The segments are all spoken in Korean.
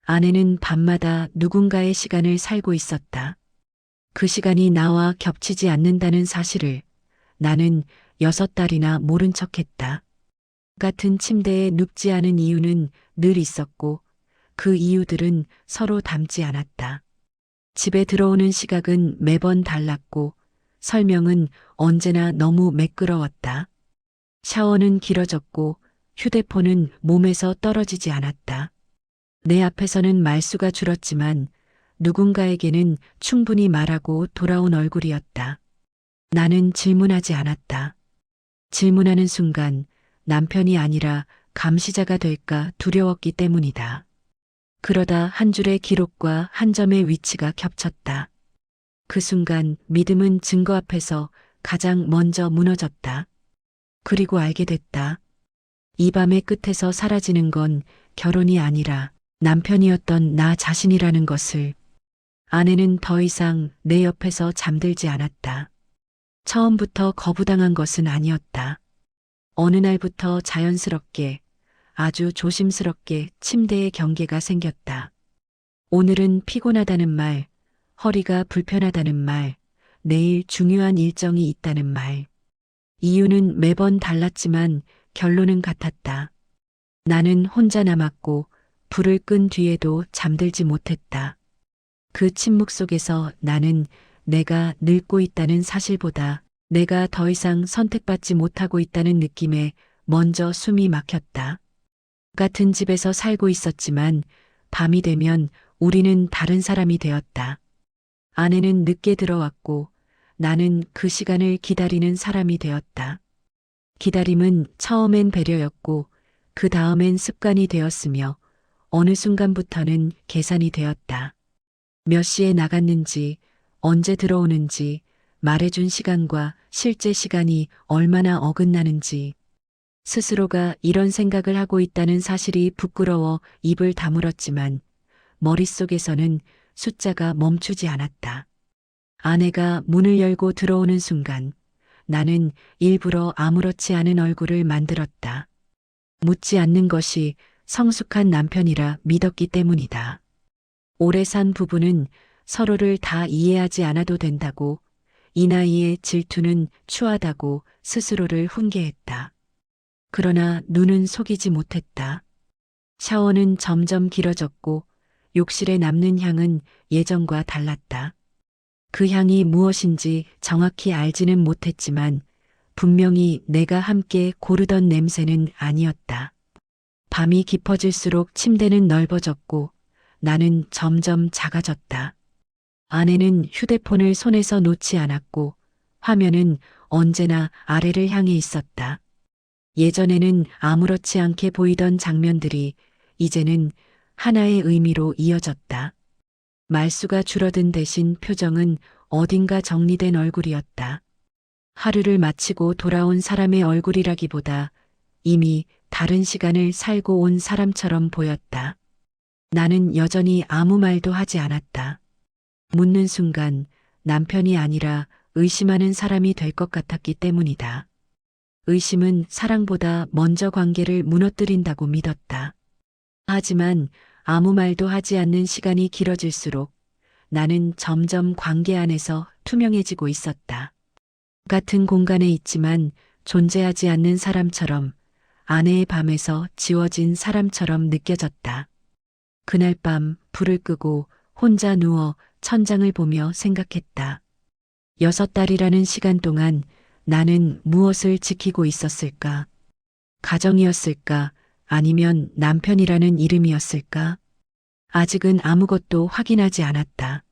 아내는 밤마다 누군가의 시간을 살고 있었다. 그 시간이 나와 겹치지 않는다는 사실을 나는 6달이나 모른 척했다. 같은 침대에 눕지 않은 이유는 늘 있었고 그 이유들은 서로 닮지 않았다. 집에 들어오는 시각은 매번 달랐고 설명은 언제나 너무 매끄러웠다. 샤워는 길어졌고 휴대폰은 몸에서 떨어지지 않았다. 내 앞에서는 말수가 줄었지만 누군가에게는 충분히 말하고 돌아온 얼굴이었다. 나는 질문하지 않았다. 질문하는 순간 남편이 아니라 감시자가 될까 두려웠기 때문이다. 그러다 한 줄의 기록과 한 점의 위치가 겹쳤다. 그 순간 믿음은 증거 앞에서 가장 먼저 무너졌다. 그리고 알게 됐다. 이 밤의 끝에서 사라지는 건 결혼이 아니라 남편이었던 나 자신이라는 것을. 아내는 더 이상 내 옆에서 잠들지 않았다. 처음부터 거부당한 것은 아니었다. 어느 날부터 자연스럽게 아주 조심스럽게 침대에 경계가 생겼다. 오늘은 피곤하다는 말, 허리가 불편하다는 말, 내일 중요한 일정이 있다는 말. 이유는 매번 달랐지만 결론은 같았다. 나는 혼자 남았고 불을 끈 뒤에도 잠들지 못했다. 그 침묵 속에서 나는 내가 늙고 있다는 사실보다 내가 더 이상 선택받지 못하고 있다는 느낌에 먼저 숨이 막혔다. 같은 집에서 살고 있었지만 밤이 되면 우리는 다른 사람이 되었다. 아내는 늦게 들어왔고 나는 그 시간을 기다리는 사람이 되었다. 기다림은 처음엔 배려였고 그 다음엔 습관이 되었으며 어느 순간부터는 계산이 되었다. 몇 시에 나갔는지, 언제 들어오는지, 말해준 시간과 실제 시간이 얼마나 어긋나는지. 스스로가 이런 생각을 하고 있다는 사실이 부끄러워 입을 다물었지만 머릿속에서는 숫자가 멈추지 않았다. 아내가 문을 열고 들어오는 순간 나는 일부러 아무렇지 않은 얼굴을 만들었다. 묻지 않는 것이 성숙한 남편이라 믿었기 때문이다. 오래 산 부부는 서로를 다 이해하지 않아도 된다고, 이 나이에 질투는 추하다고 스스로를 훈계했다. 그러나 눈은 속이지 못했다. 샤워는 점점 길어졌고 욕실에 남는 향은 예전과 달랐다. 그 향이 무엇인지 정확히 알지는 못했지만 분명히 내가 함께 고르던 냄새는 아니었다. 밤이 깊어질수록 침대는 넓어졌고 나는 점점 작아졌다. 아내는 휴대폰을 손에서 놓지 않았고 화면은 언제나 아래를 향해 있었다. 예전에는 아무렇지 않게 보이던 장면들이 이제는 하나의 의미로 이어졌다. 말수가 줄어든 대신 표정은 어딘가 정리된 얼굴이었다. 하루를 마치고 돌아온 사람의 얼굴이라기보다 이미 다른 시간을 살고 온 사람처럼 보였다. 나는 여전히 아무 말도 하지 않았다. 묻는 순간 남편이 아니라 의심하는 사람이 될 것 같았기 때문이다. 의심은 사랑보다 먼저 관계를 무너뜨린다고 믿었다. 하지만 아무 말도 하지 않는 시간이 길어질수록 나는 점점 관계 안에서 투명해지고 있었다. 같은 공간에 있지만 존재하지 않는 사람처럼, 아내의 밤에서 지워진 사람처럼 느껴졌다. 그날 밤 불을 끄고 혼자 누워 천장을 보며 생각했다. 6달이라는 시간 동안 나는 무엇을 지키고 있었을까? 가정이었을까? 아니면 남편이라는 이름이었을까? 아직은 아무것도 확인하지 않았다.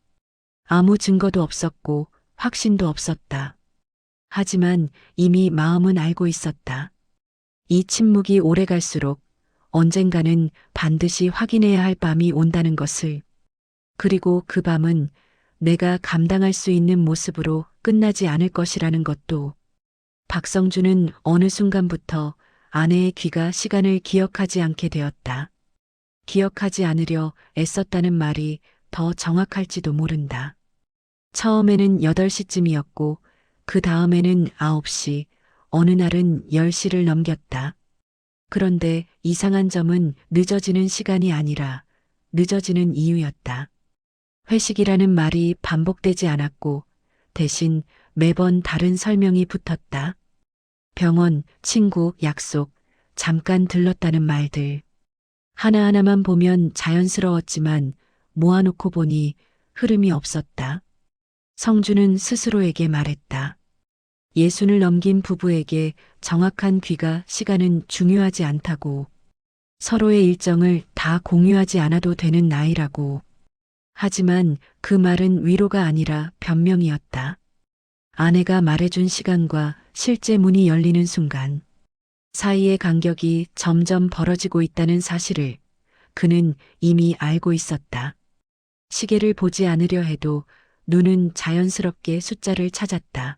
아무 증거도 없었고 확신도 없었다. 하지만 이미 마음은 알고 있었다. 이 침묵이 오래 갈수록 언젠가는 반드시 확인해야 할 밤이 온다는 것을. 그리고 그 밤은 내가 감당할 수 있는 모습으로 끝나지 않을 것이라는 것도. 박성준은 어느 순간부터 아내의 귀가 시간을 기억하지 않게 되었다. 기억하지 않으려 애썼다는 말이 더 정확할지도 모른다. 처음에는 8시쯤이었고 그 다음에는 9시, 어느 날은 10시를 넘겼다. 그런데 이상한 점은 늦어지는 시간이 아니라 늦어지는 이유였다. 회식이라는 말이 반복되지 않았고 대신 매번 다른 설명이 붙었다. 병원, 친구, 약속, 잠깐 들렀다는 말들. 하나하나만 보면 자연스러웠지만 모아놓고 보니 흐름이 없었다. 성주는 스스로에게 말했다. 예순을 넘긴 부부에게 정확한 귀가 시간은 중요하지 않다고. 서로의 일정을 다 공유하지 않아도 되는 나이라고. 하지만 그 말은 위로가 아니라 변명이었다. 아내가 말해준 시간과 실제 문이 열리는 순간 사이의 간격이 점점 벌어지고 있다는 사실을 그는 이미 알고 있었다. 시계를 보지 않으려 해도 눈은 자연스럽게 숫자를 찾았다.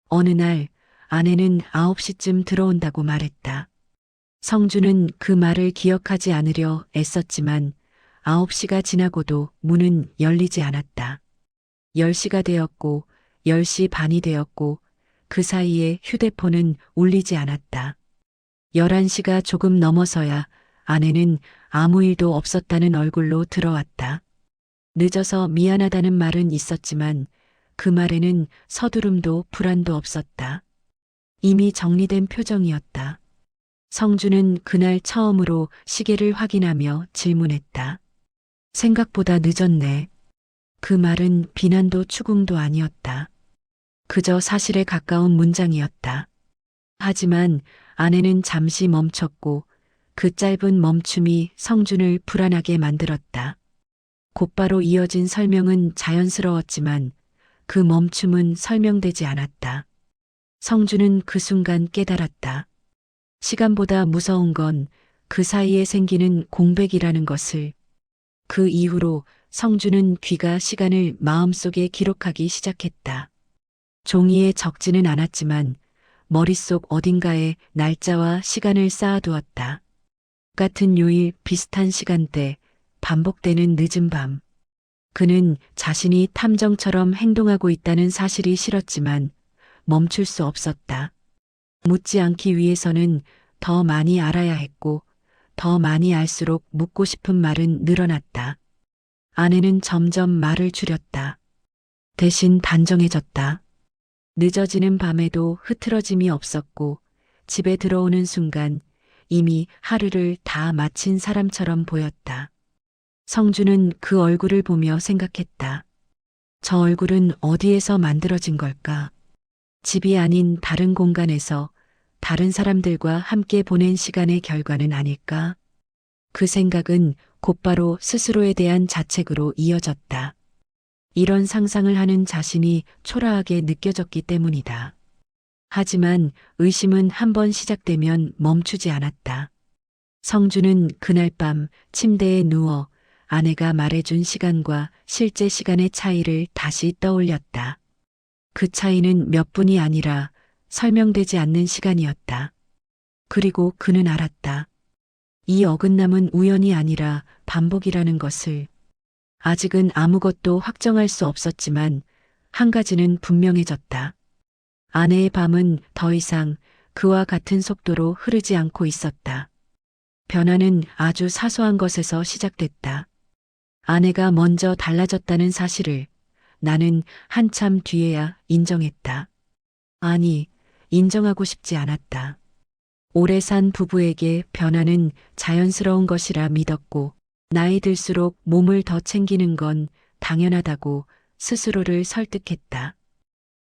어느 날 아내는 9시쯤 들어온다고 말했다. 성주는 그 말을 기억하지 않으려 애썼지만 9시가 지나고도 문은 열리지 않았다. 10시가 되었고 10시 반이 되었고 그 사이에 휴대폰은 울리지 않았다. 11시가 조금 넘어서야 아내는 아무 일도 없었다는 얼굴로 들어왔다. 늦어서 미안하다는 말은 있었지만 그 말에는 서두름도 불안도 없었다. 이미 정리된 표정이었다. 성주는 그날 처음으로 시계를 확인하며 질문했다. 생각보다 늦었네. 그 말은 비난도 추궁도 아니었다. 그저 사실에 가까운 문장이었다. 하지만 아내는 잠시 멈췄고 그 짧은 멈춤이 성준을 불안하게 만들었다. 곧바로 이어진 설명은 자연스러웠지만 그 멈춤은 설명되지 않았다. 성준은 그 순간 깨달았다. 시간보다 무서운 건 그 사이에 생기는 공백이라는 것을. 그 이후로 성준은 귀가 시간을 마음속에 기록하기 시작했다. 종이에 적지는 않았지만 머릿속 어딘가에 날짜와 시간을 쌓아두었다. 같은 요일, 비슷한 시간대, 반복되는 늦은 밤. 그는 자신이 탐정처럼 행동하고 있다는 사실이 싫었지만 멈출 수 없었다. 묻지 않기 위해서는 더 많이 알아야 했고 더 많이 알수록 묻고 싶은 말은 늘어났다. 아내는 점점 말을 줄였다. 대신 단정해졌다. 늦어지는 밤에도 흐트러짐이 없었고 집에 들어오는 순간 이미 하루를 다 마친 사람처럼 보였다. 성주는 그 얼굴을 보며 생각했다. 저 얼굴은 어디에서 만들어진 걸까? 집이 아닌 다른 공간에서 다른 사람들과 함께 보낸 시간의 결과는 아닐까? 그 생각은 곧바로 스스로에 대한 자책으로 이어졌다. 이런 상상을 하는 자신이 초라하게 느껴졌기 때문이다. 하지만 의심은 한번 시작되면 멈추지 않았다. 성주는 그날 밤 침대에 누워 아내가 말해준 시간과 실제 시간의 차이를 다시 떠올렸다. 그 차이는 몇 분이 아니라 설명되지 않는 시간이었다. 그리고 그는 알았다. 이 어긋남은 우연이 아니라 반복이라는 것을. 아직은 아무것도 확정할 수 없었지만 한 가지는 분명해졌다. 아내의 밤은 더 이상 그와 같은 속도로 흐르지 않고 있었다. 변화는 아주 사소한 것에서 시작됐다. 아내가 먼저 달라졌다는 사실을 나는 한참 뒤에야 인정했다. 아니, 인정하고 싶지 않았다. 오래 산 부부에게 변화는 자연스러운 것이라 믿었고 나이 들수록 몸을 더 챙기는 건 당연하다고 스스로를 설득했다.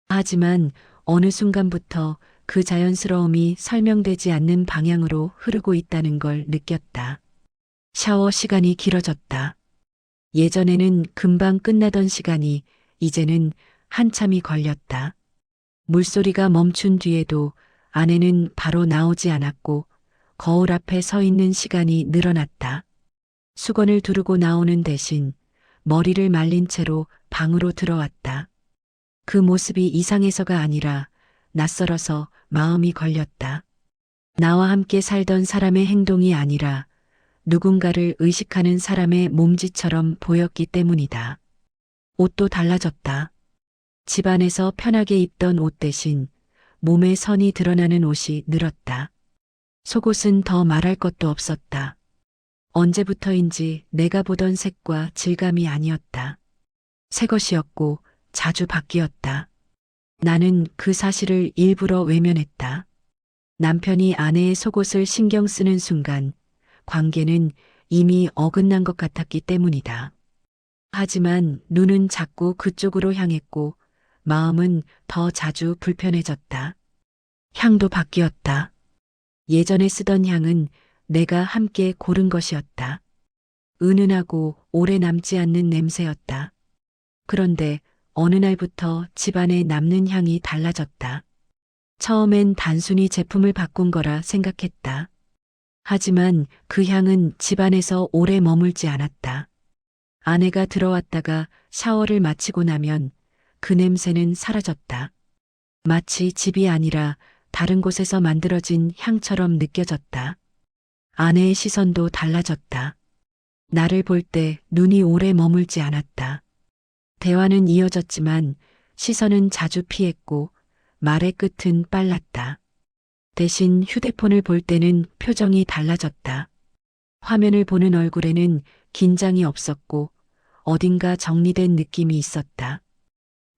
하지만 어느 순간부터 그 자연스러움이 설명되지 않는 방향으로 흐르고 있다는 걸 느꼈다. 샤워 시간이 길어졌다. 예전에는 금방 끝나던 시간이 이제는 한참이 걸렸다. 물소리가 멈춘 뒤에도 아내는 바로 나오지 않았고 거울 앞에 서 있는 시간이 늘어났다. 수건을 두르고 나오는 대신 머리를 말린 채로 방으로 들어왔다. 그 모습이 이상해서가 아니라 낯설어서 마음이 걸렸다. 나와 함께 살던 사람의 행동이 아니라 누군가를 의식하는 사람의 몸짓처럼 보였기 때문이다. 옷도 달라졌다. 집안에서 편하게 입던 옷 대신 몸에 선이 드러나는 옷이 늘었다. 속옷은 더 말할 것도 없었다. 언제부터인지 내가 보던 색과 질감이 아니었다. 새 것이었고 자주 바뀌었다. 나는 그 사실을 일부러 외면했다. 남편이 아내의 속옷을 신경 쓰는 순간 관계는 이미 어긋난 것 같았기 때문이다. 하지만 눈은 자꾸 그쪽으로 향했고 마음은 더 자주 불편해졌다. 향도 바뀌었다. 예전에 쓰던 향은 내가 함께 고른 것이었다. 은은하고 오래 남지 않는 냄새였다. 그런데 어느 날부터 집안에 남는 향이 달라졌다. 처음엔 단순히 제품을 바꾼 거라 생각했다. 하지만 그 향은 집안에서 오래 머물지 않았다. 아내가 들어왔다가 샤워를 마치고 나면 그 냄새는 사라졌다. 마치 집이 아니라 다른 곳에서 만들어진 향처럼 느껴졌다. 아내의 시선도 달라졌다. 나를 볼 때 눈이 오래 머물지 않았다. 대화는 이어졌지만 시선은 자주 피했고 말의 끝은 빨랐다. 대신 휴대폰을 볼 때는 표정이 달라졌다. 화면을 보는 얼굴에는 긴장이 없었고 어딘가 정리된 느낌이 있었다.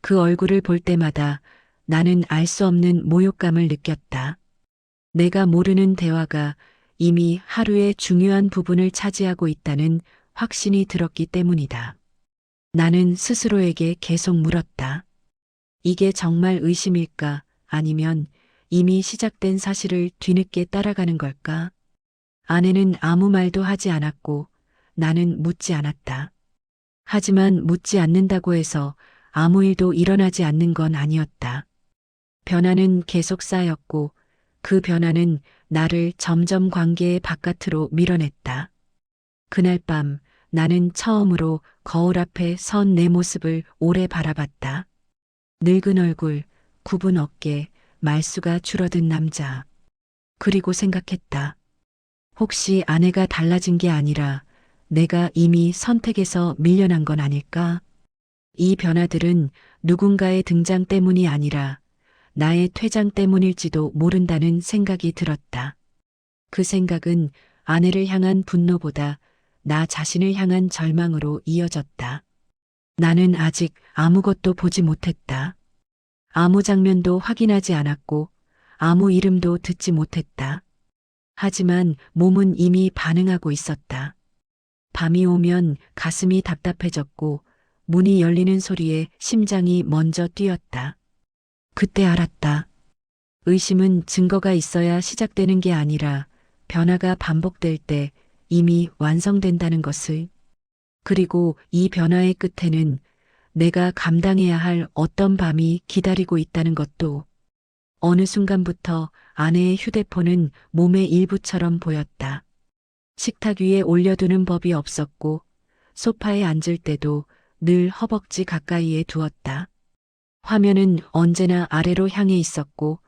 그 얼굴을 볼 때마다 나는 알 수 없는 모욕감을 느꼈다. 내가 모르는 대화가 이미 하루의 중요한 부분을 차지하고 있다는 확신이 들었기 때문이다. 나는 스스로에게 계속 물었다. 이게 정말 의심일까? 아니면 이미 시작된 사실을 뒤늦게 따라가는 걸까? 아내는 아무 말도 하지 않았고 나는 묻지 않았다. 하지만 묻지 않는다고 해서 아무 일도 일어나지 않는 건 아니었다. 변화는 계속 쌓였고 그 변화는 나를 점점 관계의 바깥으로 밀어냈다. 그날 밤 나는 처음으로 거울 앞에 선 내 모습을 오래 바라봤다. 늙은 얼굴, 굽은 어깨, 말수가 줄어든 남자. 그리고 생각했다. 혹시 아내가 달라진 게 아니라 내가 이미 선택에서 밀려난 건 아닐까? 이 변화들은 누군가의 등장 때문이 아니라 나의 퇴장 때문일지도 모른다는 생각이 들었다. 그 생각은 아내를 향한 분노보다 나 자신을 향한 절망으로 이어졌다. 나는 아직 아무것도 보지 못했다. 아무 장면도 확인하지 않았고 아무 이름도 듣지 못했다. 하지만 몸은 이미 반응하고 있었다. 밤이 오면 가슴이 답답해졌고 문이 열리는 소리에 심장이 먼저 뛰었다. 그때 알았다. 의심은 증거가 있어야 시작되는 게 아니라 변화가 반복될 때 이미 완성된다는 것을. 그리고 이 변화의 끝에는 내가 감당해야 할 어떤 밤이 기다리고 있다는 것도. 어느 순간부터 아내의 휴대폰은 몸의 일부처럼 보였다. 식탁 위에 올려두는 법이 없었고 소파에 앉을 때도 늘 허벅지 가까이에 두었다. 화면은 언제나 아래로 향해 있었고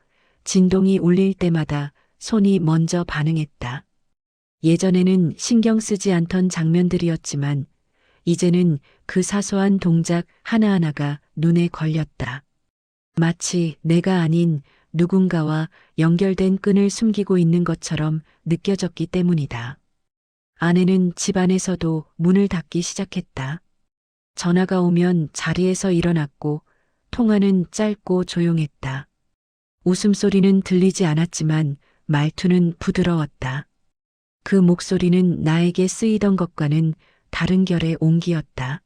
진동이 울릴 때마다 손이 먼저 반응했다. 예전에는 신경 쓰지 않던 장면들이었지만 이제는 그 사소한 동작 하나하나가 눈에 걸렸다. 마치 내가 아닌 누군가와 연결된 끈을 숨기고 있는 것처럼 느껴졌기 때문이다. 아내는 집 안에서도 문을 닫기 시작했다. 전화가 오면 자리에서 일어났고 통화는 짧고 조용했다. 웃음소리는 들리지 않았지만 말투는 부드러웠다. 그 목소리는 나에게 쓰이던 것과는 다른 결의 온기였다.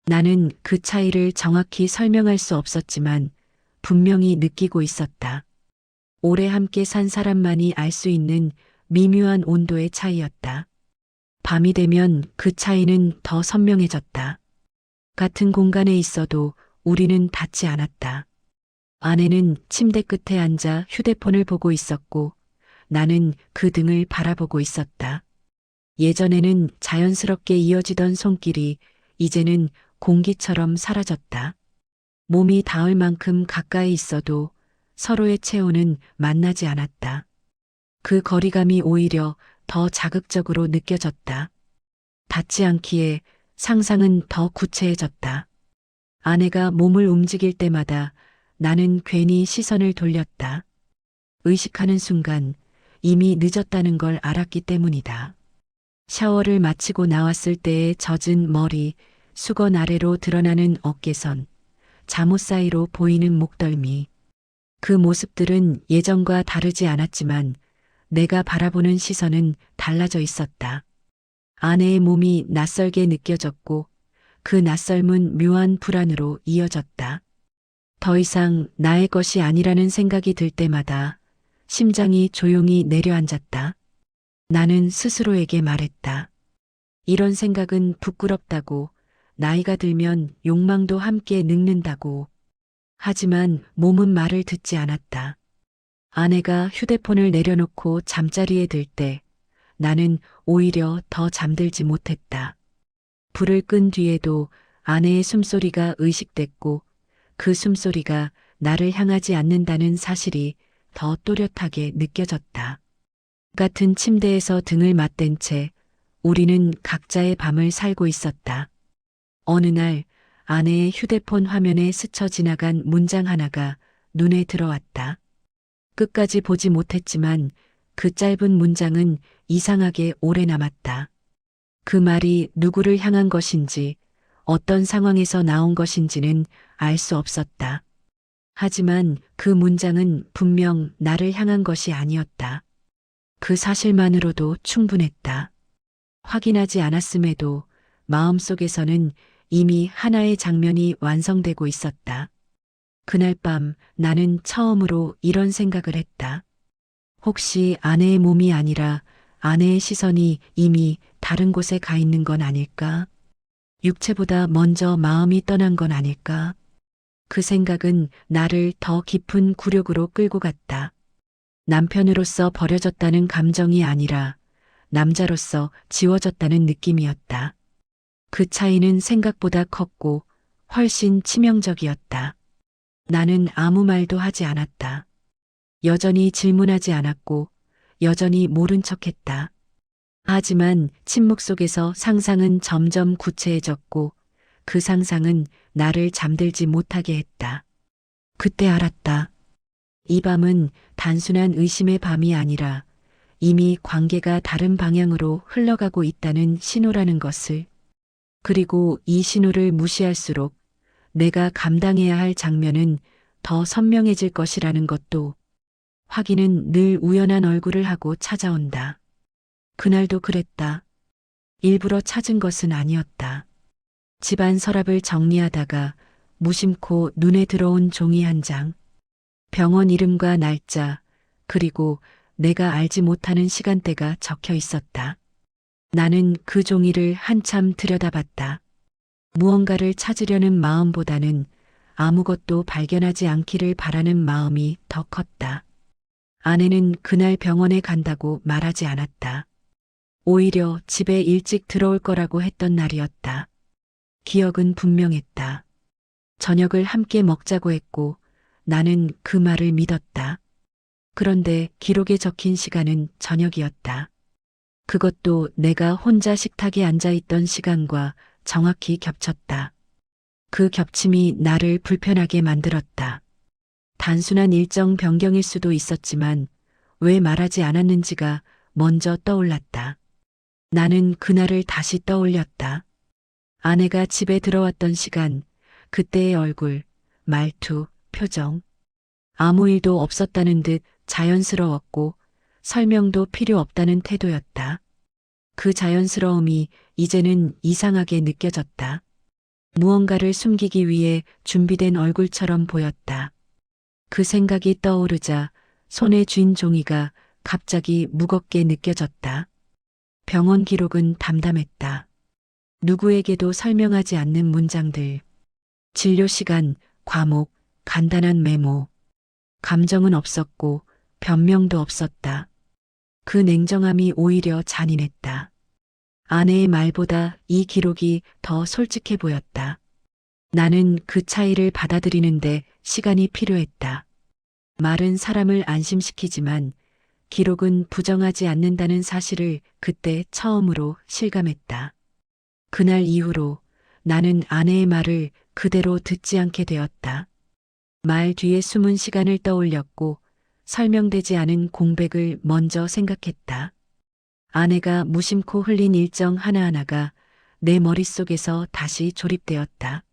나는 그 차이를 정확히 설명할 수 없었지만 분명히 느끼고 있었다. 오래 함께 산 사람만이 알 수 있는 미묘한 온도의 차이였다. 밤이 되면 그 차이는 더 선명해졌다. 같은 공간에 있어도 우리는 닿지 않았다. 아내는 침대 끝에 앉아 휴대폰을 보고 있었고 나는 그 등을 바라보고 있었다. 예전에는 자연스럽게 이어지던 손길이 이제는 공기처럼 사라졌다. 몸이 닿을 만큼 가까이 있어도 서로의 체온은 만나지 않았다. 그 거리감이 오히려 더 자극적으로 느껴졌다. 닿지 않기에 상상은 더 구체해졌다. 아내가 몸을 움직일 때마다 나는 괜히 시선을 돌렸다. 의식하는 순간 이미 늦었다는 걸 알았기 때문이다. 샤워를 마치고 나왔을 때의 젖은 머리, 수건 아래로 드러나는 어깨선, 잠옷 사이로 보이는 목덜미. 그 모습들은 예전과 다르지 않았지만 내가 바라보는 시선은 달라져 있었다. 아내의 몸이 낯설게 느껴졌고 그 낯설은 묘한 불안으로 이어졌다. 더 이상 나의 것이 아니라는 생각이 들 때마다 심장이 조용히 내려앉았다. 나는 스스로에게 말했다. 이런 생각은 부끄럽다고, 나이가 들면 욕망도 함께 늙는다고. 하지만 몸은 말을 듣지 않았다. 아내가 휴대폰을 내려놓고 잠자리에 들 때 나는 오히려 더 잠들지 못했다. 불을 끈 뒤에도 아내의 숨소리가 의식됐고 그 숨소리가 나를 향하지 않는다는 사실이 더 또렷하게 느껴졌다. 같은 침대에서 등을 맞댄 채 우리는 각자의 밤을 살고 있었다. 어느 날 아내의 휴대폰 화면에 스쳐 지나간 문장 하나가 눈에 들어왔다. 끝까지 보지 못했지만 그 짧은 문장은 이상하게 오래 남았다. 그 말이 누구를 향한 것인지, 어떤 상황에서 나온 것인지는 알 수 없었다. 하지만 그 문장은 분명 나를 향한 것이 아니었다. 그 사실만으로도 충분했다. 확인하지 않았음에도 마음속에서는 이미 하나의 장면이 완성되고 있었다. 그날 밤 나는 처음으로 이런 생각을 했다. 혹시 아내의 몸이 아니라 아내의 시선이 이미 다른 곳에 가 있는 건 아닐까? 육체보다 먼저 마음이 떠난 건 아닐까? 그 생각은 나를 더 깊은 굴욕으로 끌고 갔다. 남편으로서 버려졌다는 감정이 아니라 남자로서 지워졌다는 느낌이었다. 그 차이는 생각보다 컸고 훨씬 치명적이었다. 나는 아무 말도 하지 않았다. 여전히 질문하지 않았고 여전히 모른 척했다. 하지만 침묵 속에서 상상은 점점 구체해졌고 그 상상은 나를 잠들지 못하게 했다. 그때 알았다. 이 밤은 단순한 의심의 밤이 아니라 이미 관계가 다른 방향으로 흘러가고 있다는 신호라는 것을. 그리고 이 신호를 무시할수록 내가 감당해야 할 장면은 더 선명해질 것이라는 것도. 확인은 늘 우연한 얼굴을 하고 찾아온다. 그날도 그랬다. 일부러 찾은 것은 아니었다. 집안 서랍을 정리하다가 무심코 눈에 들어온 종이 한 장. 병원 이름과 날짜, 그리고 내가 알지 못하는 시간대가 적혀 있었다. 나는 그 종이를 한참 들여다봤다. 무언가를 찾으려는 마음보다는 아무것도 발견하지 않기를 바라는 마음이 더 컸다. 아내는 그날 병원에 간다고 말하지 않았다. 오히려 집에 일찍 들어올 거라고 했던 날이었다. 기억은 분명했다. 저녁을 함께 먹자고 했고 나는 그 말을 믿었다. 그런데 기록에 적힌 시간은 저녁이었다. 그것도 내가 혼자 식탁에 앉아 있던 시간과 정확히 겹쳤다. 그 겹침이 나를 불편하게 만들었다. 단순한 일정 변경일 수도 있었지만 왜 말하지 않았는지가 먼저 떠올랐다. 나는 그날을 다시 떠올렸다. 아내가 집에 들어왔던 시간, 그때의 얼굴, 말투, 표정. 아무 일도 없었다는 듯 자연스러웠고 설명도 필요 없다는 태도였다. 그 자연스러움이 이제는 이상하게 느껴졌다. 무언가를 숨기기 위해 준비된 얼굴처럼 보였다. 그 생각이 떠오르자 손에 쥔 종이가 갑자기 무겁게 느껴졌다. 병원 기록은 담담했다. 누구에게도 설명하지 않는 문장들. 진료 시간, 과목, 간단한 메모. 감정은 없었고 변명도 없었다. 그 냉정함이 오히려 잔인했다. 아내의 말보다 이 기록이 더 솔직해 보였다. 나는 그 차이를 받아들이는데 시간이 필요했다. 말은 사람을 안심시키지만 기록은 부정하지 않는다는 사실을 그때 처음으로 실감했다. 그날 이후로 나는 아내의 말을 그대로 듣지 않게 되었다. 말 뒤에 숨은 시간을 떠올렸고 설명되지 않은 공백을 먼저 생각했다. 아내가 무심코 흘린 일정 하나하나가 내 머릿속에서 다시 조립되었다.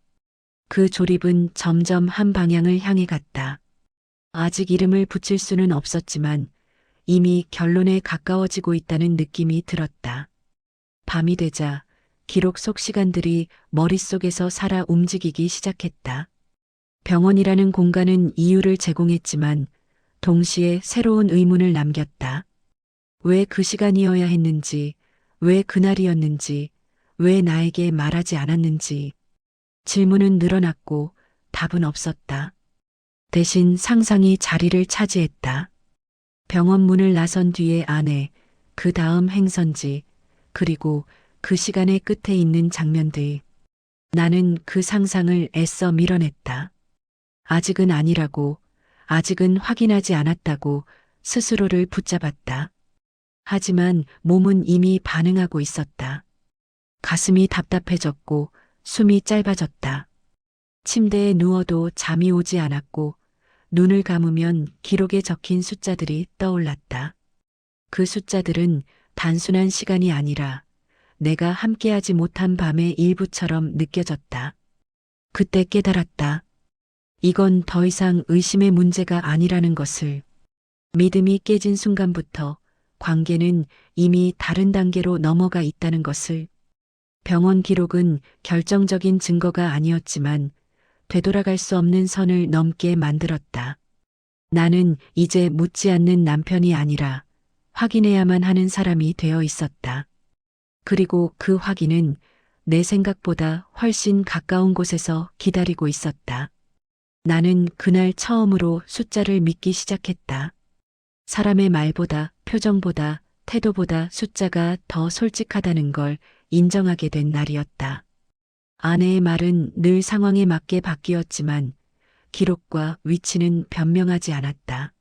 그 조립은 점점 한 방향을 향해 갔다. 아직 이름을 붙일 수는 없었지만 이미 결론에 가까워지고 있다는 느낌이 들었다. 밤이 되자 기록 속 시간들이 머릿속에서 살아 움직이기 시작했다. 병원이라는 공간은 이유를 제공했지만 동시에 새로운 의문을 남겼다. 왜 그 시간이어야 했는지, 왜 그날이었는지, 왜 나에게 말하지 않았는지. 질문은 늘어났고 답은 없었다. 대신 상상이 자리를 차지했다. 병원 문을 나선 뒤에 아내, 그 다음 행선지, 그리고 그 시간의 끝에 있는 장면들. 나는 그 상상을 애써 밀어냈다. 아직은 아니라고, 아직은 확인하지 않았다고 스스로를 붙잡았다. 하지만 몸은 이미 반응하고 있었다. 가슴이 답답해졌고 숨이 짧아졌다. 침대에 누워도 잠이 오지 않았고 눈을 감으면 기록에 적힌 숫자들이 떠올랐다. 그 숫자들은 단순한 시간이 아니라 내가 함께하지 못한 밤의 일부처럼 느껴졌다. 그때 깨달았다. 이건 더 이상 의심의 문제가 아니라는 것을. 믿음이 깨진 순간부터 관계는 이미 다른 단계로 넘어가 있다는 것을. 병원 기록은 결정적인 증거가 아니었지만 되돌아갈 수 없는 선을 넘게 만들었다. 나는 이제 묻지 않는 남편이 아니라 확인해야만 하는 사람이 되어 있었다. 그리고 그 확인은 내 생각보다 훨씬 가까운 곳에서 기다리고 있었다. 나는 그날 처음으로 숫자를 믿기 시작했다. 사람의 말보다, 표정보다, 태도보다 숫자가 더 솔직하다는 걸 인정하게 된 날이었다. 아내의 말은 늘 상황에 맞게 바뀌었지만 기록과 위치는 변명하지 않았다.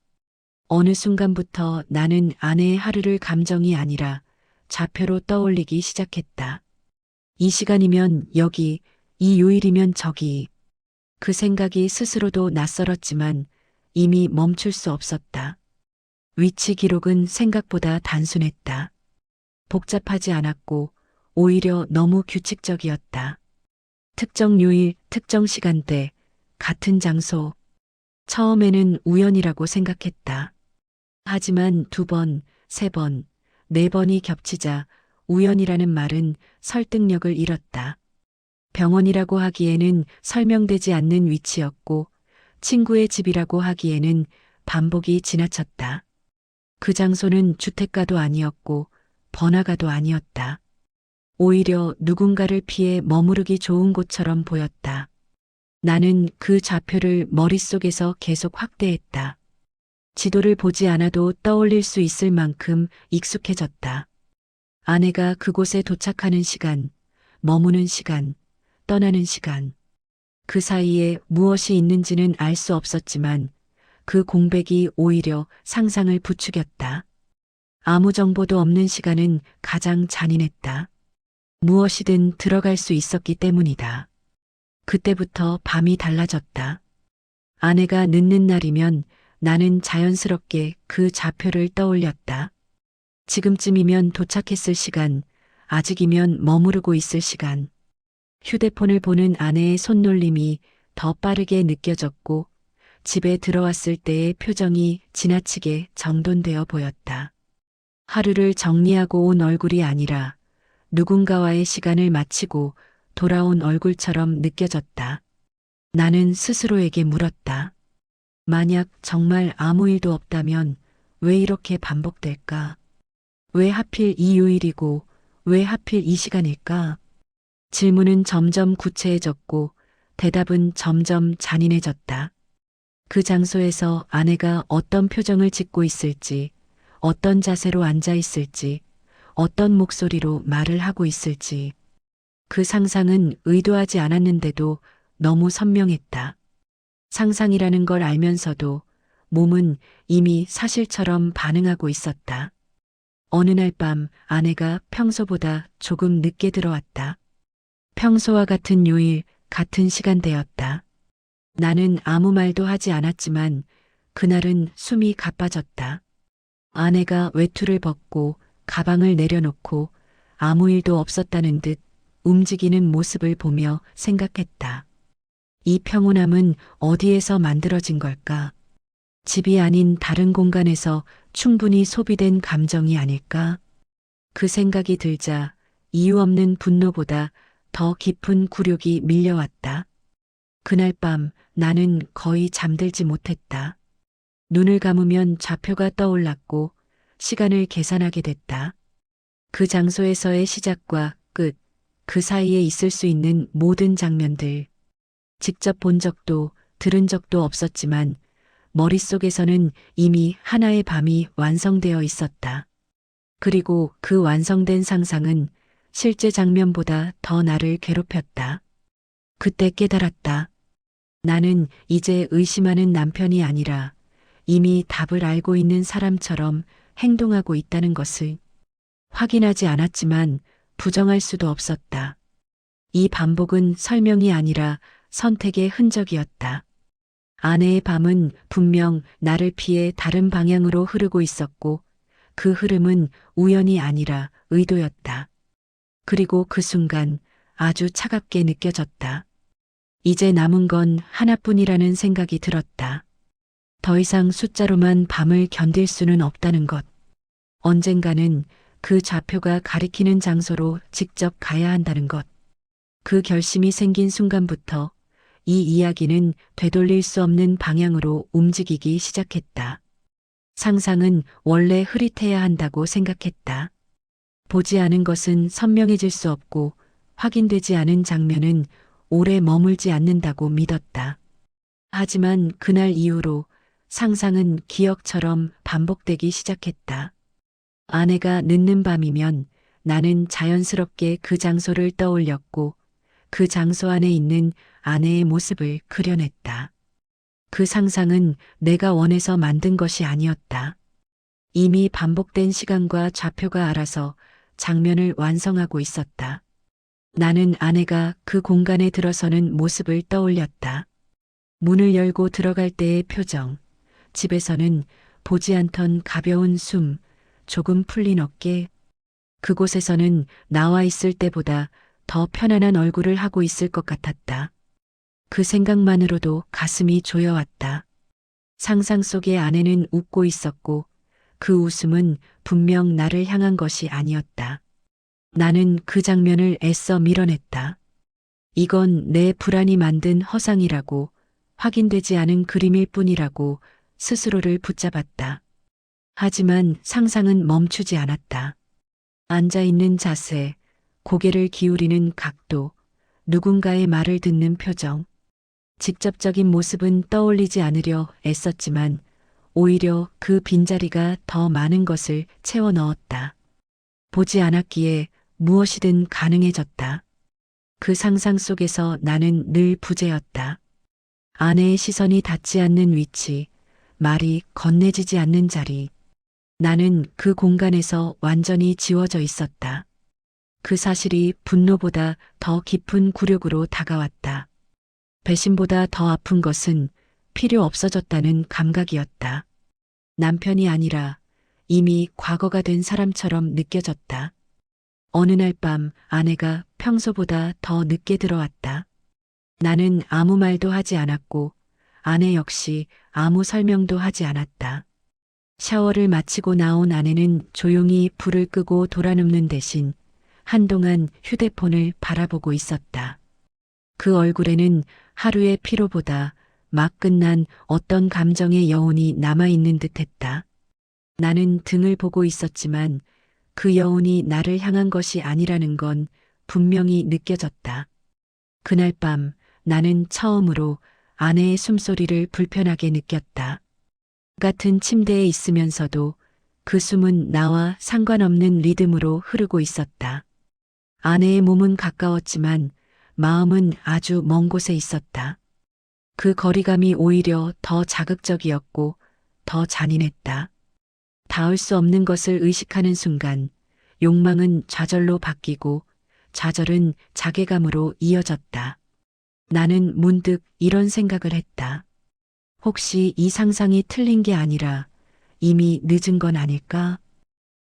어느 순간부터 나는 아내의 하루를 감정이 아니라 좌표로 떠올리기 시작했다. 이 시간이면 여기, 이 요일이면 저기. 그 생각이 스스로도 낯설었지만 이미 멈출 수 없었다. 위치 기록은 생각보다 단순했다. 복잡하지 않았고 오히려 너무 규칙적이었다. 특정 요일, 특정 시간대, 같은 장소. 처음에는 우연이라고 생각했다. 하지만 2번, 3번, 4번이 겹치자 우연이라는 말은 설득력을 잃었다. 병원이라고 하기에는 설명되지 않는 위치였고 친구의 집이라고 하기에는 반복이 지나쳤다. 그 장소는 주택가도 아니었고 번화가도 아니었다. 오히려 누군가를 피해 머무르기 좋은 곳처럼 보였다. 나는 그 좌표를 머릿속에서 계속 확대했다. 지도를 보지 않아도 떠올릴 수 있을 만큼 익숙해졌다. 아내가 그곳에 도착하는 시간, 머무는 시간, 떠나는 시간. 그 사이에 무엇이 있는지는 알 수 없었지만 그 공백이 오히려 상상을 부추겼다. 아무 정보도 없는 시간은 가장 잔인했다. 무엇이든 들어갈 수 있었기 때문이다. 그때부터 밤이 달라졌다. 아내가 늦는 날이면 나는 자연스럽게 그 좌표를 떠올렸다. 지금쯤이면 도착했을 시간, 아직이면 머무르고 있을 시간. 휴대폰을 보는 아내의 손놀림이 더 빠르게 느껴졌고 집에 들어왔을 때의 표정이 지나치게 정돈되어 보였다. 하루를 정리하고 온 얼굴이 아니라 누군가와의 시간을 마치고 돌아온 얼굴처럼 느껴졌다. 나는 스스로에게 물었다. 만약 정말 아무 일도 없다면 왜 이렇게 반복될까? 왜 하필 이 요일이고 왜 하필 이 시간일까? 질문은 점점 구체해졌고 대답은 점점 잔인해졌다. 그 장소에서 아내가 어떤 표정을 짓고 있을지, 어떤 자세로 앉아 있을지, 어떤 목소리로 말을 하고 있을지. 그 상상은 의도하지 않았는데도 너무 선명했다. 상상이라는 걸 알면서도 몸은 이미 사실처럼 반응하고 있었다. 어느 날 밤 아내가 평소보다 조금 늦게 들어왔다. 평소와 같은 요일, 같은 시간대였다. 나는 아무 말도 하지 않았지만 그날은 숨이 가빠졌다. 아내가 외투를 벗고 가방을 내려놓고 아무 일도 없었다는 듯 움직이는 모습을 보며 생각했다. 이 평온함은 어디에서 만들어진 걸까? 집이 아닌 다른 공간에서 충분히 소비된 감정이 아닐까? 그 생각이 들자 이유 없는 분노보다 더 깊은 굴욕이 밀려왔다. 그날 밤 나는 거의 잠들지 못했다. 눈을 감으면 좌표가 떠올랐고 시간을 계산하게 됐다. 그 장소에서의 시작과 끝, 그 사이에 있을 수 있는 모든 장면들. 직접 본 적도 들은 적도 없었지만 머릿속에서는 이미 하나의 밤이 완성되어 있었다. 그리고 그 완성된 상상은 실제 장면보다 더 나를 괴롭혔다. 그때 깨달았다. 나는 이제 의심하는 남편이 아니라 이미 답을 알고 있는 사람처럼 행동하고 있다는 것을. 확인하지 않았지만 부정할 수도 없었다. 이 반복은 설명이 아니라 선택의 흔적이었다. 아내의 밤은 분명 나를 피해 다른 방향으로 흐르고 있었고 그 흐름은 우연이 아니라 의도였다. 그리고 그 순간 아주 차갑게 느껴졌다. 이제 남은 건 하나뿐이라는 생각이 들었다. 더 이상 숫자로만 밤을 견딜 수는 없다는 것. 언젠가는 그 좌표가 가리키는 장소로 직접 가야 한다는 것. 그 결심이 생긴 순간부터 이 이야기는 되돌릴 수 없는 방향으로 움직이기 시작했다. 상상은 원래 흐릿해야 한다고 생각했다. 보지 않은 것은 선명해질 수 없고 확인되지 않은 장면은 오래 머물지 않는다고 믿었다. 하지만 그날 이후로 상상은 기억처럼 반복되기 시작했다. 아내가 늦는 밤이면 나는 자연스럽게 그 장소를 떠올렸고 그 장소 안에 있는 아내의 모습을 그려냈다. 그 상상은 내가 원해서 만든 것이 아니었다. 이미 반복된 시간과 좌표가 알아서 장면을 완성하고 있었다. 나는 아내가 그 공간에 들어서는 모습을 떠올렸다. 문을 열고 들어갈 때의 표정, 집에서는 보지 않던 가벼운 숨, 조금 풀린 어깨, 그곳에서는 나와 있을 때보다 더 편안한 얼굴을 하고 있을 것 같았다. 그 생각만으로도 가슴이 조여왔다. 상상 속의 아내는 웃고 있었고 그 웃음은 분명 나를 향한 것이 아니었다. 나는 그 장면을 애써 밀어냈다. 이건 내 불안이 만든 허상이라고, 확인되지 않은 그림일 뿐이라고 스스로를 붙잡았다. 하지만 상상은 멈추지 않았다. 앉아있는 자세, 고개를 기울이는 각도, 누군가의 말을 듣는 표정. 직접적인 모습은 떠올리지 않으려 애썼지만 오히려 그 빈자리가 더 많은 것을 채워 넣었다. 보지 않았기에 무엇이든 가능해졌다. 그 상상 속에서 나는 늘 부재였다. 아내의 시선이 닿지 않는 위치, 말이 건네지지 않는 자리. 나는 그 공간에서 완전히 지워져 있었다. 그 사실이 분노보다 더 깊은 굴욕으로 다가왔다. 배신보다 더 아픈 것은 필요 없어졌다는 감각이었다. 남편이 아니라 이미 과거가 된 사람처럼 느껴졌다. 어느 날 밤 아내가 평소보다 더 늦게 들어왔다. 나는 아무 말도 하지 않았고 아내 역시 아무 설명도 하지 않았다. 샤워를 마치고 나온 아내는 조용히 불을 끄고 돌아눕는 대신 한동안 휴대폰을 바라보고 있었다. 그 얼굴에는 하루의 피로보다 막 끝난 어떤 감정의 여운이 남아있는 듯했다. 나는 등을 보고 있었지만 그 여운이 나를 향한 것이 아니라는 건 분명히 느껴졌다. 그날 밤 나는 처음으로 아내의 숨소리를 불편하게 느꼈다. 같은 침대에 있으면서도 그 숨은 나와 상관없는 리듬으로 흐르고 있었다. 아내의 몸은 가까웠지만 마음은 아주 먼 곳에 있었다. 그 거리감이 오히려 더 자극적이었고 더 잔인했다. 닿을 수 없는 것을 의식하는 순간 욕망은 좌절로 바뀌고 좌절은 자괴감으로 이어졌다. 나는 문득 이런 생각을 했다. 혹시 이 상상이 틀린 게 아니라 이미 늦은 건 아닐까?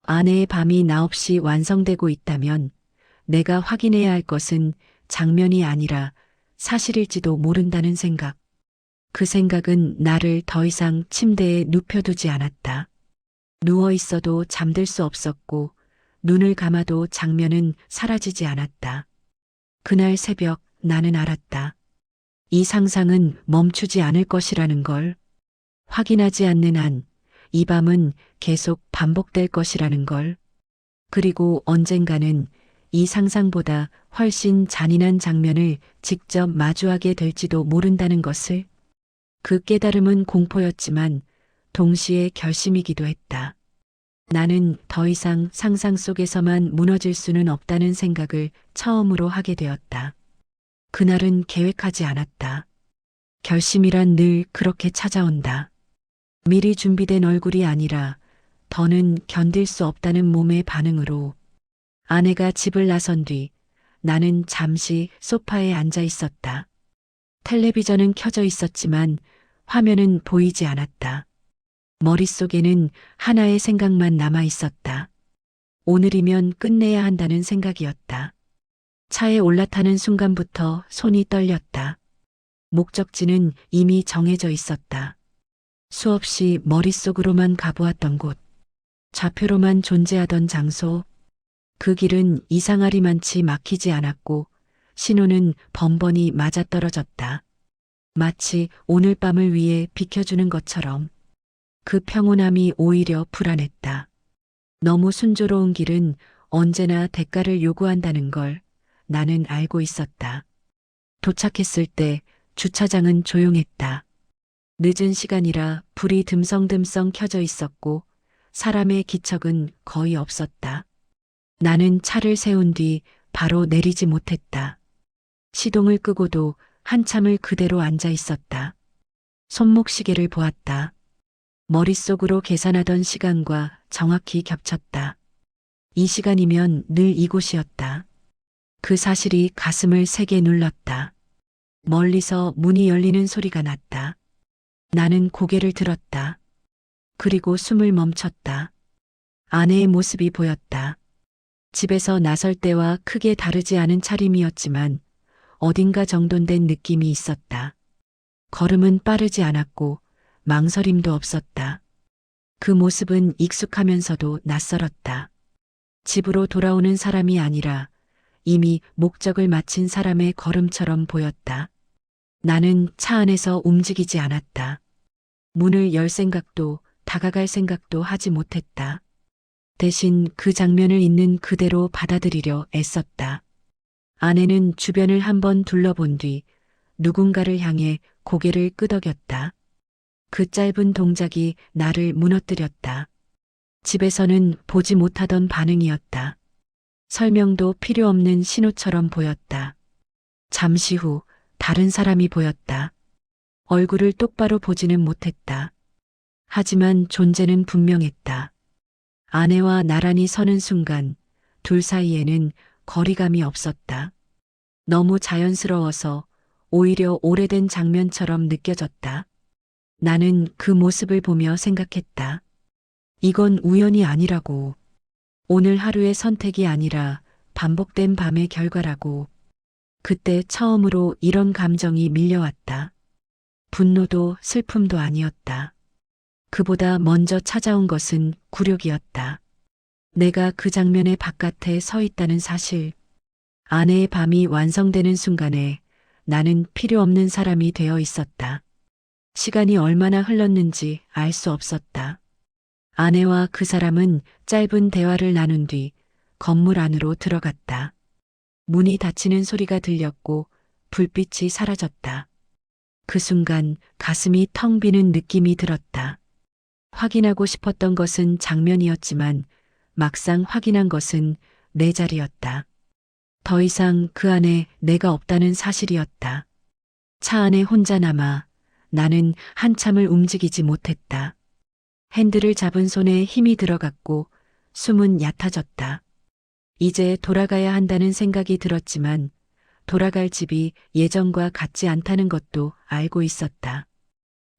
아내의 밤이 나 없이 완성되고 있다면 내가 확인해야 할 것은 장면이 아니라 사실일지도 모른다는 생각. 그 생각은 나를 더 이상 침대에 눕혀두지 않았다. 누워 있어도 잠들 수 없었고 눈을 감아도 장면은 사라지지 않았다. 그날 새벽 나는 알았다. 이 상상은 멈추지 않을 것이라는 걸. 확인하지 않는 한 이 밤은 계속 반복될 것이라는 걸. 그리고 언젠가는 이 상상보다 훨씬 잔인한 장면을 직접 마주하게 될지도 모른다는 것을. 그 깨달음은 공포였지만 동시에 결심이기도 했다. 나는 더 이상 상상 속에서만 무너질 수는 없다는 생각을 처음으로 하게 되었다. 그날은 계획하지 않았다. 결심이란 늘 그렇게 찾아온다. 미리 준비된 얼굴이 아니라 더는 견딜 수 없다는 몸의 반응으로. 아내가 집을 나선 뒤 나는 잠시 소파에 앉아 있었다. 텔레비전은 켜져 있었지만 화면은 보이지 않았다. 머릿속에는 하나의 생각만 남아 있었다. 오늘이면 끝내야 한다는 생각이었다. 차에 올라타는 순간부터 손이 떨렸다. 목적지는 이미 정해져 있었다. 수없이 머릿속으로만 가보았던 곳, 좌표로만 존재하던 장소. 그 길은 이상하리만치 막히지 않았고 신호는 번번이 맞아떨어졌다. 마치 오늘 밤을 위해 비켜주는 것처럼. 그 평온함이 오히려 불안했다. 너무 순조로운 길은 언제나 대가를 요구한다는 걸 나는 알고 있었다. 도착했을 때 주차장은 조용했다. 늦은 시간이라 불이 듬성듬성 켜져 있었고 사람의 기척은 거의 없었다. 나는 차를 세운 뒤 바로 내리지 못했다. 시동을 끄고도 한참을 그대로 앉아 있었다. 손목시계를 보았다. 머릿속으로 계산하던 시간과 정확히 겹쳤다. 이 시간이면 늘 이곳이었다. 그 사실이 가슴을 세게 눌렀다. 멀리서 문이 열리는 소리가 났다. 나는 고개를 들었다. 그리고 숨을 멈췄다. 아내의 모습이 보였다. 집에서 나설 때와 크게 다르지 않은 차림이었지만 어딘가 정돈된 느낌이 있었다. 걸음은 빠르지 않았고 망설임도 없었다. 그 모습은 익숙하면서도 낯설었다. 집으로 돌아오는 사람이 아니라 이미 목적을 마친 사람의 걸음처럼 보였다. 나는 차 안에서 움직이지 않았다. 문을 열 생각도 다가갈 생각도 하지 못했다. 대신 그 장면을 있는 그대로 받아들이려 애썼다. 아내는 주변을 한번 둘러본 뒤 누군가를 향해 고개를 끄덕였다. 그 짧은 동작이 나를 무너뜨렸다. 집에서는 보지 못하던 반응이었다. 설명도 필요 없는 신호처럼 보였다. 잠시 후 다른 사람이 보였다. 얼굴을 똑바로 보지는 못했다. 하지만 존재는 분명했다. 아내와 나란히 서는 순간 둘 사이에는 거리감이 없었다. 너무 자연스러워서 오히려 오래된 장면처럼 느껴졌다. 나는 그 모습을 보며 생각했다. 이건 우연이 아니라고. 오늘 하루의 선택이 아니라 반복된 밤의 결과라고. 그때 처음으로 이런 감정이 밀려왔다. 분노도 슬픔도 아니었다. 그보다 먼저 찾아온 것은 굴욕이었다. 내가 그 장면의 바깥에 서 있다는 사실. 아내의 밤이 완성되는 순간에 나는 필요 없는 사람이 되어 있었다. 시간이 얼마나 흘렀는지 알 수 없었다. 아내와 그 사람은 짧은 대화를 나눈 뒤 건물 안으로 들어갔다. 문이 닫히는 소리가 들렸고 불빛이 사라졌다. 그 순간 가슴이 텅 비는 느낌이 들었다. 확인하고 싶었던 것은 장면이었지만 막상 확인한 것은 내 자리였다. 더 이상 그 안에 내가 없다는 사실이었다. 차 안에 혼자 남아 나는 한참을 움직이지 못했다. 핸들을 잡은 손에 힘이 들어갔고 숨은 얕아졌다. 이제 돌아가야 한다는 생각이 들었지만 돌아갈 집이 예전과 같지 않다는 것도 알고 있었다.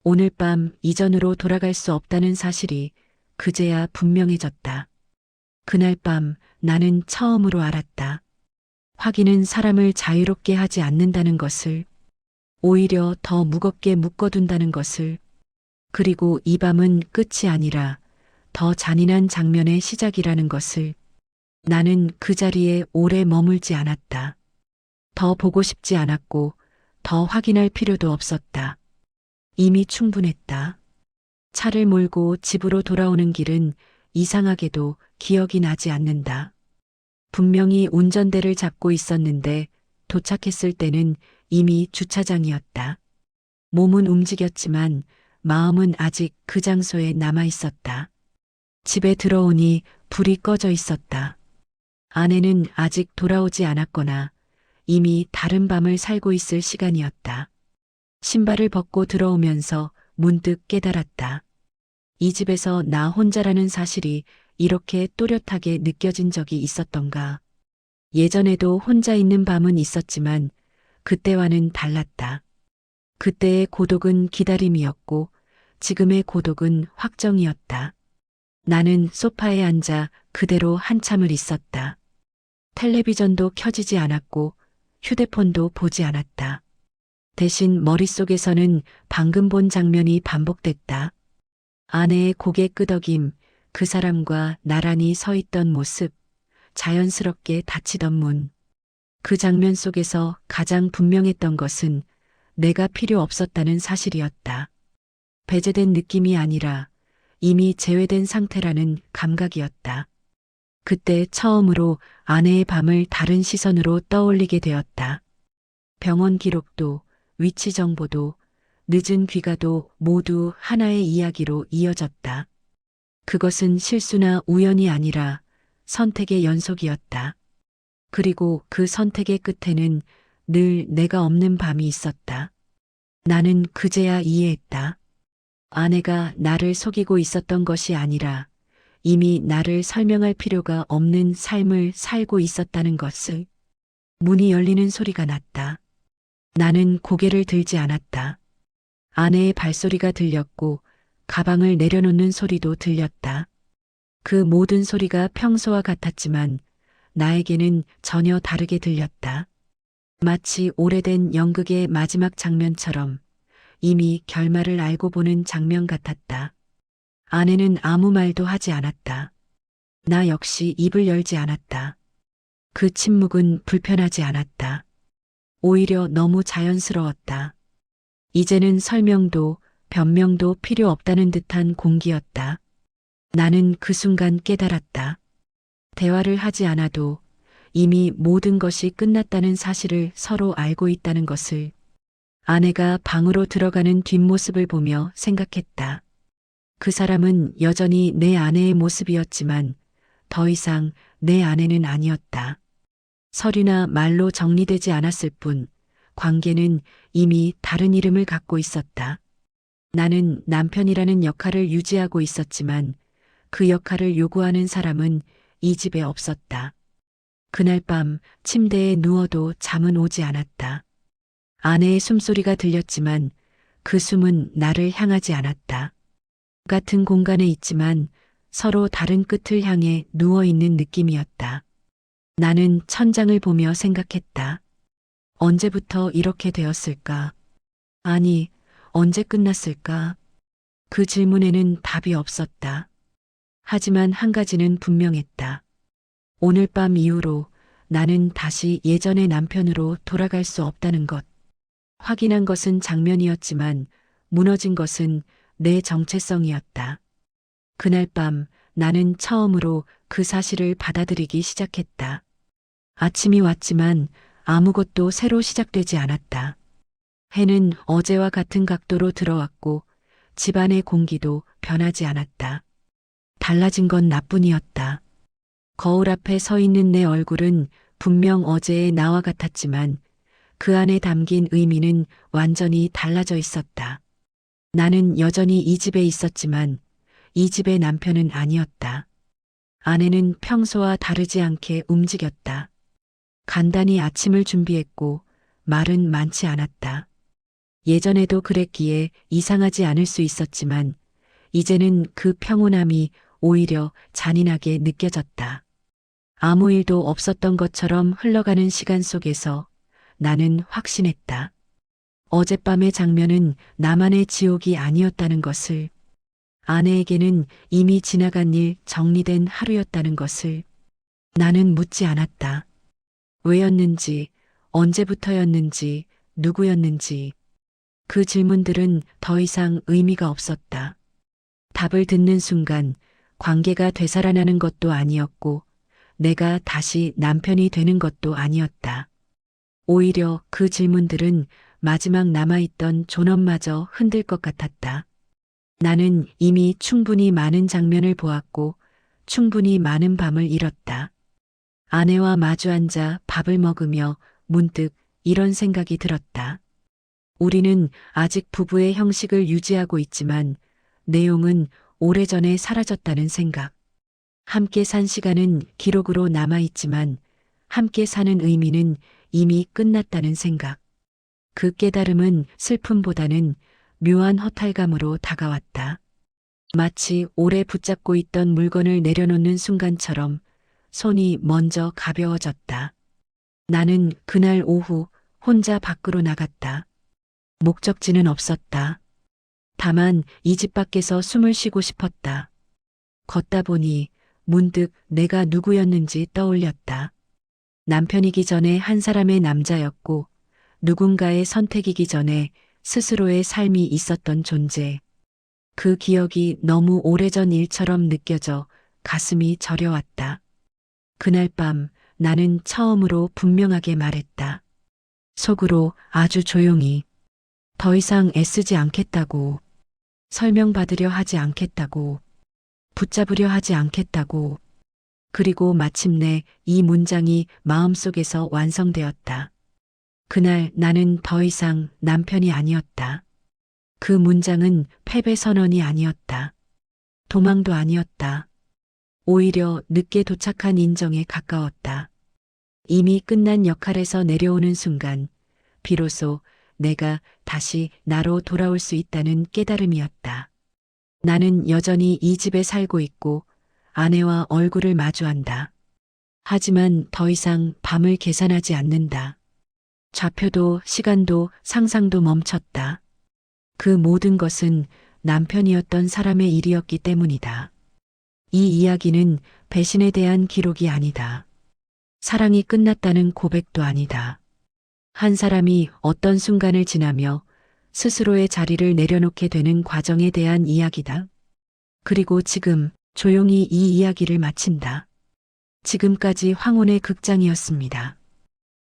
오늘 밤 이전으로 돌아갈 수 없다는 사실이 그제야 분명해졌다. 그날 밤 나는 처음으로 알았다. 확인은 사람을 자유롭게 하지 않는다는 것을, 오히려 더 무겁게 묶어둔다는 것을, 그리고 이 밤은 끝이 아니라 더 잔인한 장면의 시작이라는 것을. 나는 그 자리에 오래 머물지 않았다. 더 보고 싶지 않았고 더 확인할 필요도 없었다. 이미 충분했다. 차를 몰고 집으로 돌아오는 길은 이상하게도 기억이 나지 않는다. 분명히 운전대를 잡고 있었는데 도착했을 때는 이미 주차장이었다. 몸은 움직였지만 마음은 아직 그 장소에 남아 있었다. 집에 들어오니 불이 꺼져 있었다. 아내는 아직 돌아오지 않았거나 이미 다른 밤을 살고 있을 시간이었다. 신발을 벗고 들어오면서 문득 깨달았다. 이 집에서 나 혼자라는 사실이 이렇게 또렷하게 느껴진 적이 있었던가. 예전에도 혼자 있는 밤은 있었지만 그때와는 달랐다. 그때의 고독은 기다림이었고 지금의 고독은 확정이었다. 나는 소파에 앉아 그대로 한참을 있었다. 텔레비전도 켜지지 않았고 휴대폰도 보지 않았다. 대신 머릿속에서는 방금 본 장면이 반복됐다. 아내의 고개 끄덕임, 그 사람과 나란히 서 있던 모습, 자연스럽게 닫히던 문. 그 장면 속에서 가장 분명했던 것은 내가 필요 없었다는 사실이었다. 배제된 느낌이 아니라 이미 제외된 상태라는 감각이었다. 그때 처음으로 아내의 밤을 다른 시선으로 떠올리게 되었다. 병원 기록도, 위치 정보도, 늦은 귀가도 모두 하나의 이야기로 이어졌다. 그것은 실수나 우연이 아니라 선택의 연속이었다. 그리고 그 선택의 끝에는 늘 내가 없는 밤이 있었다. 나는 그제야 이해했다. 아내가 나를 속이고 있었던 것이 아니라 이미 나를 설명할 필요가 없는 삶을 살고 있었다는 것을. 문이 열리는 소리가 났다. 나는 고개를 들지 않았다. 아내의 발소리가 들렸고 가방을 내려놓는 소리도 들렸다. 그 모든 소리가 평소와 같았지만 나에게는 전혀 다르게 들렸다. 마치 오래된 연극의 마지막 장면처럼 이미 결말을 알고 보는 장면 같았다. 아내는 아무 말도 하지 않았다. 나 역시 입을 열지 않았다. 그 침묵은 불편하지 않았다. 오히려 너무 자연스러웠다. 이제는 설명도 변명도 필요 없다는 듯한 공기였다. 나는 그 순간 깨달았다. 대화를 하지 않아도 이미 모든 것이 끝났다는 사실을 서로 알고 있다는 것을. 아내가 방으로 들어가는 뒷모습을 보며 생각했다. 그 사람은 여전히 내 아내의 모습이었지만 더 이상 내 아내는 아니었다. 서류나 말로 정리되지 않았을 뿐 관계는 이미 다른 이름을 갖고 있었다. 나는 남편이라는 역할을 유지하고 있었지만 그 역할을 요구하는 사람은 이 집에 없었다. 그날 밤 침대에 누워도 잠은 오지 않았다. 아내의 숨소리가 들렸지만 그 숨은 나를 향하지 않았다. 같은 공간에 있지만 서로 다른 끝을 향해 누워있는 느낌이었다. 나는 천장을 보며 생각했다. 언제부터 이렇게 되었을까? 아니, 언제 끝났을까? 그 질문에는 답이 없었다. 하지만 한 가지는 분명했다. 오늘 밤 이후로 나는 다시 예전의 남편으로 돌아갈 수 없다는 것. 확인한 것은 장면이었지만 무너진 것은 내 정체성이었다. 그날 밤 나는 처음으로 그 사실을 받아들이기 시작했다. 아침이 왔지만 아무것도 새로 시작되지 않았다. 해는 어제와 같은 각도로 들어왔고 집안의 공기도 변하지 않았다. 달라진 건 나뿐이었다. 거울 앞에 서 있는 내 얼굴은 분명 어제의 나와 같았지만 그 안에 담긴 의미는 완전히 달라져 있었다. 나는 여전히 이 집에 있었지만 이 집의 남편은 아니었다. 아내는 평소와 다르지 않게 움직였다. 간단히 아침을 준비했고 말은 많지 않았다. 예전에도 그랬기에 이상하지 않을 수 있었지만 이제는 그 평온함이 오히려 잔인하게 느껴졌다. 아무 일도 없었던 것처럼 흘러가는 시간 속에서 나는 확신했다. 어젯밤의 장면은 나만의 지옥이 아니었다는 것을, 아내에게는 이미 지나간 일 정리된 하루였다는 것을. 나는 묻지 않았다. 왜였는지, 언제부터였는지, 누구였는지. 그 질문들은 더 이상 의미가 없었다. 답을 듣는 순간 관계가 되살아나는 것도 아니었고 내가 다시 남편이 되는 것도 아니었다. 오히려 그 질문들은 마지막 남아있던 존엄마저 흔들 것 같았다. 나는 이미 충분히 많은 장면을 보았고 충분히 많은 밤을 잃었다. 아내와 마주 앉아 밥을 먹으며 문득 이런 생각이 들었다. 우리는 아직 부부의 형식을 유지하고 있지만 내용은 오래전에 사라졌다는 생각. 함께 산 시간은 기록으로 남아있지만 함께 사는 의미는 이미 끝났다는 생각. 그 깨달음은 슬픔보다는 묘한 허탈감으로 다가왔다. 마치 오래 붙잡고 있던 물건을 내려놓는 순간처럼 손이 먼저 가벼워졌다. 나는 그날 오후 혼자 밖으로 나갔다. 목적지는 없었다. 다만 이 집 밖에서 숨을 쉬고 싶었다. 걷다 보니 문득 내가 누구였는지 떠올렸다. 남편이기 전에 한 사람의 남자였고 누군가의 선택이기 전에 스스로의 삶이 있었던 존재. 그 기억이 너무 오래전 일처럼 느껴져 가슴이 저려왔다. 그날 밤 나는 처음으로 분명하게 말했다. 속으로 아주 조용히. 더 이상 애쓰지 않겠다고. 설명받으려 하지 않겠다고. 붙잡으려 하지 않겠다고. 그리고 마침내 이 문장이 마음속에서 완성되었다. 그날 나는 더 이상 남편이 아니었다. 그 문장은 패배 선언이 아니었다. 도망도 아니었다. 오히려 늦게 도착한 인정에 가까웠다. 이미 끝난 역할에서 내려오는 순간, 비로소 내가 다시 나로 돌아올 수 있다는 깨달음이었다. 나는 여전히 이 집에 살고 있고 아내와 얼굴을 마주한다. 하지만 더 이상 밤을 계산하지 않는다. 좌표도 시간도 상상도 멈췄다. 그 모든 것은 남편이었던 사람의 일이었기 때문이다. 이 이야기는 배신에 대한 기록이 아니다. 사랑이 끝났다는 고백도 아니다. 한 사람이 어떤 순간을 지나며 스스로의 자리를 내려놓게 되는 과정에 대한 이야기다. 그리고 지금 조용히 이 이야기를 마친다. 지금까지 황혼의 극장이었습니다.